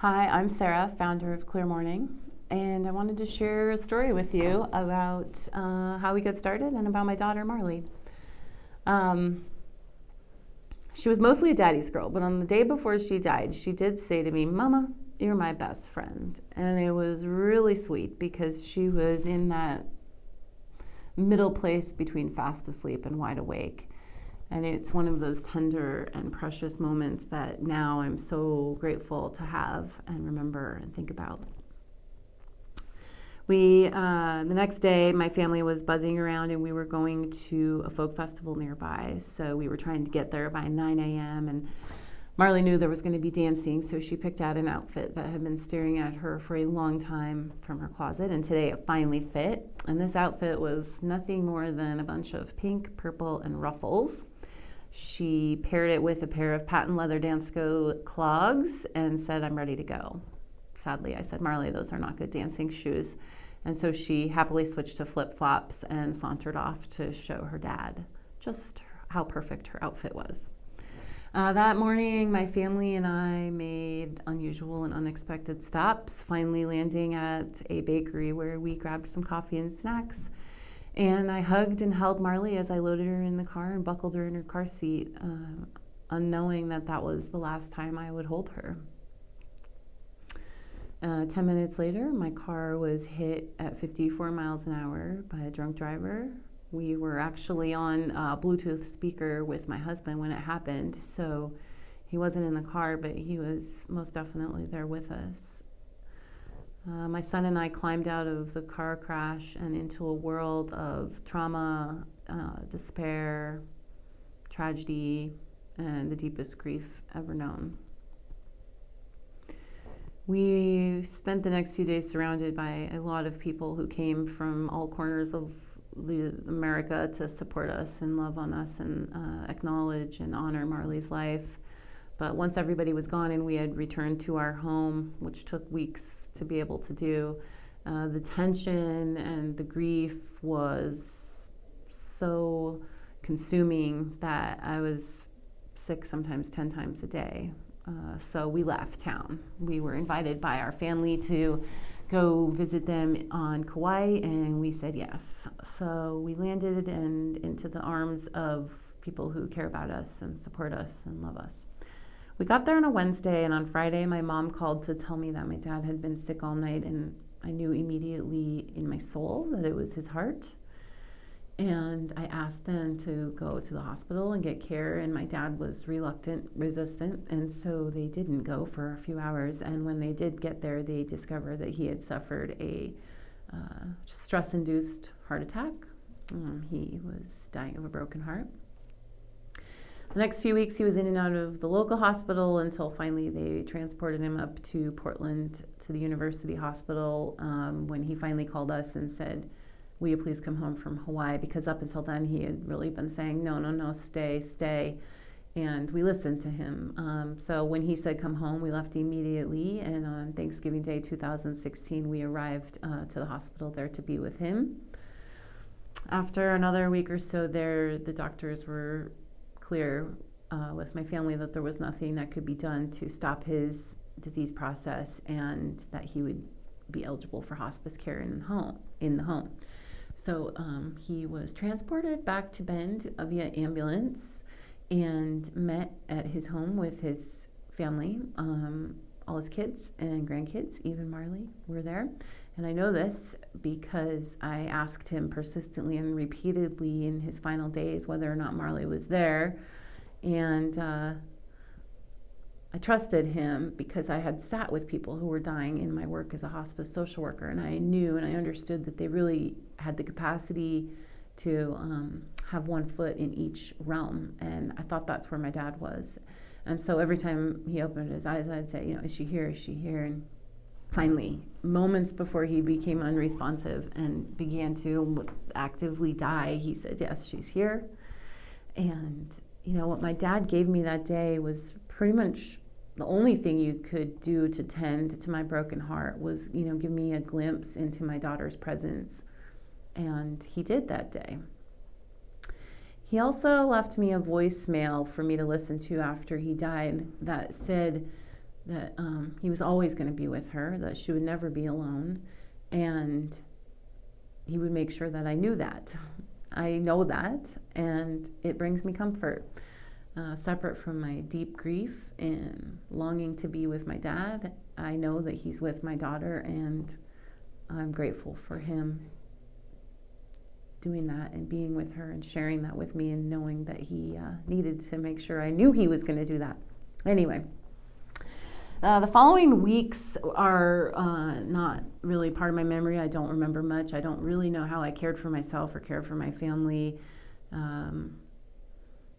Hi, I'm Sarah, founder of Mourning, and I wanted to share a story with you about how we got started and about my daughter Marley. Um, she was mostly a daddy's girl, but on the day before she died, she did say to me, "Mama, you're my best friend." And it was really sweet because she was in that middle place between fast asleep and wide awake. And it's one of those tender and precious moments that now I'm so grateful to have and remember and think about. The next day, my family was buzzing around and we were going to a folk festival nearby. So we were trying to get there by 9 a.m. And Marley knew there was going to be dancing, so she picked out an outfit that had been staring at her for a long time from her closet, and today it finally fit. And this outfit was nothing more than a bunch of pink, purple, and ruffles. She paired it with a pair of patent leather Dansko clogs and said, "I'm ready to go." Sadly, I said, "Marley, those are not good dancing shoes." And so she happily switched to flip-flops and sauntered off to show her dad just how perfect her outfit was. That morning, my family and I made unusual and unexpected stops, finally landing at a bakery where we grabbed some coffee and snacks. And I hugged and held Marley as I loaded her in the car and buckled her in her car seat, unknowing that that was the last time I would hold her. 10 minutes later, my car was hit at 54 miles an hour by a drunk driver. We were actually on a Bluetooth speaker with my husband when it happened, so he wasn't in the car, but he was most definitely there with us. My son and I climbed out of the car crash and into a world of trauma, despair, tragedy, and the deepest grief ever known. We spent the next few days surrounded by a lot of people who came from all corners of America to support us and love on us and acknowledge and honor Marley's life. But once everybody was gone and we had returned to our home, which took weeks to be able to do, the tension and the grief was so consuming that I was sick sometimes 10 times a day. So we left town. We were invited by our family to go visit them on Kauai, and we said yes. So we landed and into the arms of people who care about us and support us and love us. We got there on a Wednesday, and on Friday, my mom called to tell me that my dad had been sick all night, and I knew immediately in my soul that it was his heart. And I asked them to go to the hospital and get care, and my dad was resistant, and so they didn't go for a few hours. And when they did get there, they discovered that he had suffered a stress-induced heart attack. He was dying of a broken heart. The next few weeks, he was in and out of the local hospital until finally they transported him up to Portland to the university hospital when he finally called us and said, "Will you please come home from Hawaii?" Because up until then, he had really been saying, no, stay. And we listened to him. So when he said come home, we left immediately. And on Thanksgiving Day 2016, we arrived to the hospital there to be with him. After another week or so there, the doctors were clear with my family that there was nothing that could be done to stop his disease process and that he would be eligible for hospice care in the home. So he was transported back to Bend via ambulance and met at his home with his family. All his kids and grandkids, even Marley, were there. And I know this because I asked him persistently and repeatedly in his final days whether or not Marley was there. And I trusted him because I had sat with people who were dying in my work as a hospice social worker, and I knew and I understood that they really had the capacity to have one foot in each realm, and I thought that's where my dad was. And so every time he opened his eyes, I'd say, is she here? Is she here? And finally, moments before he became unresponsive and began to actively die, he said, "Yes, she's here." And what my dad gave me that day was pretty much the only thing you could do to tend to my broken heart was, give me a glimpse into my daughter's presence. And he did that day. He also left me a voicemail for me to listen to after he died that said that he was always going to be with her, that she would never be alone, and he would make sure that I knew that. I know that, and it brings me comfort. Separate from my deep grief and longing to be with my dad, I know that he's with my daughter, and I'm grateful for him doing that and being with her and sharing that with me, and knowing that he needed to make sure I knew he was going to do that. Anyway, the following weeks are not really part of my memory. I don't remember much. I don't really know how I cared for myself or cared for my family.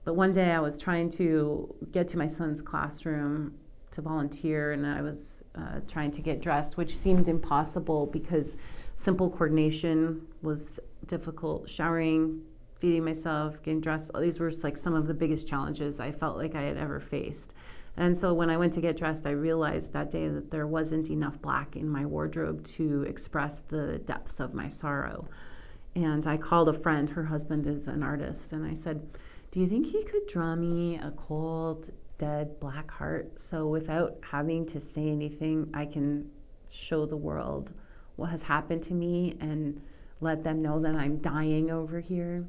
But one day I was trying to get to my son's classroom to volunteer, and I was trying to get dressed, which seemed impossible because simple coordination was difficult. Showering, feeding myself, getting dressed, these were just like some of the biggest challenges I felt like I had ever faced. And so when I went to get dressed, I realized that day that there wasn't enough black in my wardrobe to express the depths of my sorrow. And I called a friend, her husband is an artist, and I said, do you think he could draw me a cold, dead black heart so without having to say anything, I can show the world what has happened to me and let them know that I'm dying over here?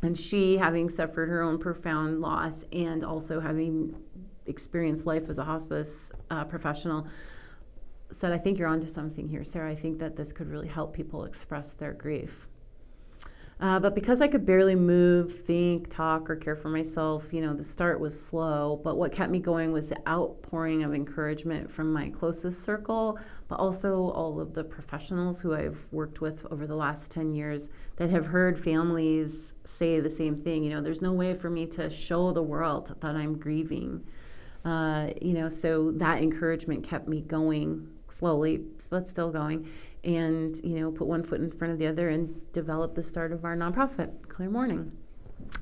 And she, having suffered her own profound loss and also having experienced life as a hospice professional, said, I think you're onto something here, Sarah. I think that this could really help people express their grief. But because I could barely move, think, talk, or care for myself, the start was slow. But what kept me going was the outpouring of encouragement from my closest circle, but also all of the professionals who I've worked with over the last 10 years that have heard families say the same thing. There's no way for me to show the world that I'm grieving. So that encouragement kept me going slowly, but still going. And, put one foot in front of the other and develop the start of our nonprofit, Clear Mourning.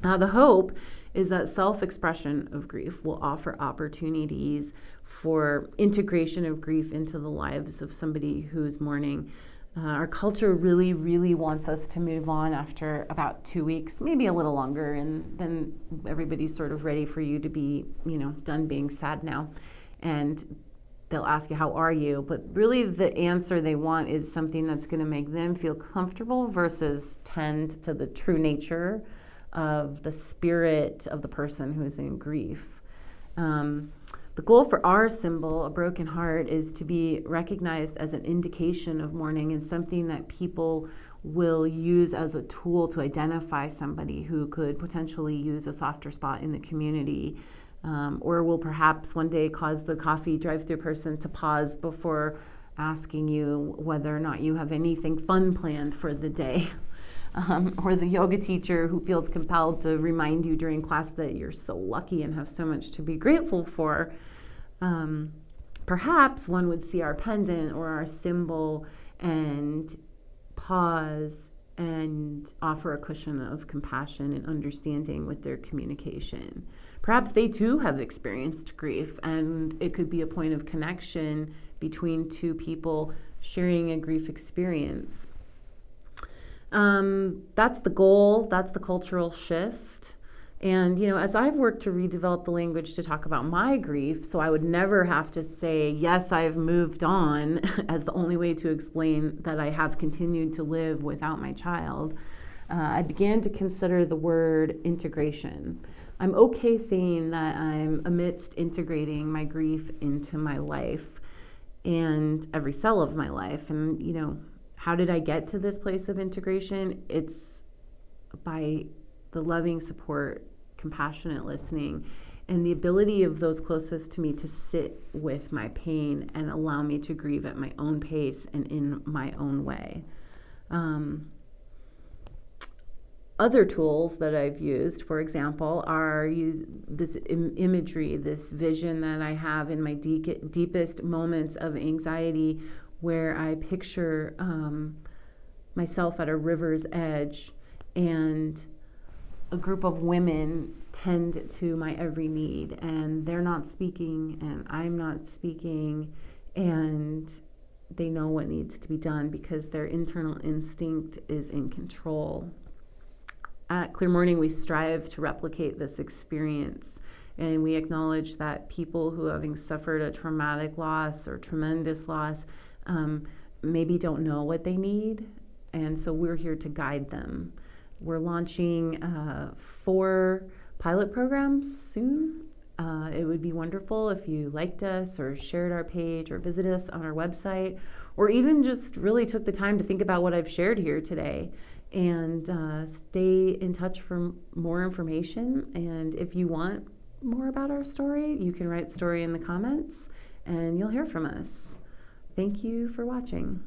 The hope is that self-expression of grief will offer opportunities for integration of grief into the lives of somebody who's mourning. Our culture really, really wants us to move on after about 2 weeks, maybe a little longer, and then everybody's sort of ready for you to be, done being sad now. And they'll ask you, how are you? But really the answer they want is something that's going to make them feel comfortable versus tend to the true nature of the spirit of the person who's in grief. The goal for our symbol, a broken heart, is to be recognized as an indication of mourning and something that people will use as a tool to identify somebody who could potentially use a softer spot in the community. Or will perhaps one day cause the coffee drive-through person to pause before asking you whether or not you have anything fun planned for the day. Or the yoga teacher who feels compelled to remind you during class that you're so lucky and have so much to be grateful for. Perhaps one would see our pendant or our symbol and pause and offer a cushion of compassion and understanding with their communication. Perhaps they too have experienced grief, and it could be a point of connection between two people sharing a grief experience. That's the goal, that's the cultural shift. And, as I've worked to redevelop the language to talk about my grief, so I would never have to say, yes, I've moved on, as the only way to explain that I have continued to live without my child, I began to consider the word integration. I'm okay saying that I'm amidst integrating my grief into my life and every cell of my life. And, how did I get to this place of integration? It's by the loving support, compassionate listening, and the ability of those closest to me to sit with my pain and allow me to grieve at my own pace and in my own way. Other tools that I've used, for example, are this imagery, this vision that I have in my deepest moments of anxiety, where I picture myself at a river's edge and a group of women tend to my every need, and they're not speaking and I'm not speaking, and they know what needs to be done because their internal instinct is in control. At Clear Mourning, we strive to replicate this experience, And we acknowledge that people who, having suffered a traumatic loss or tremendous loss, maybe don't know what they need. And so we're here to guide them. We're launching 4 pilot programs soon. It would be wonderful if you liked us or shared our page or visited us on our website, or even just really took the time to think about what I've shared here today. And stay in touch for more information. And if you want more about our story, you can write story in the comments and you'll hear from us. Thank you for watching.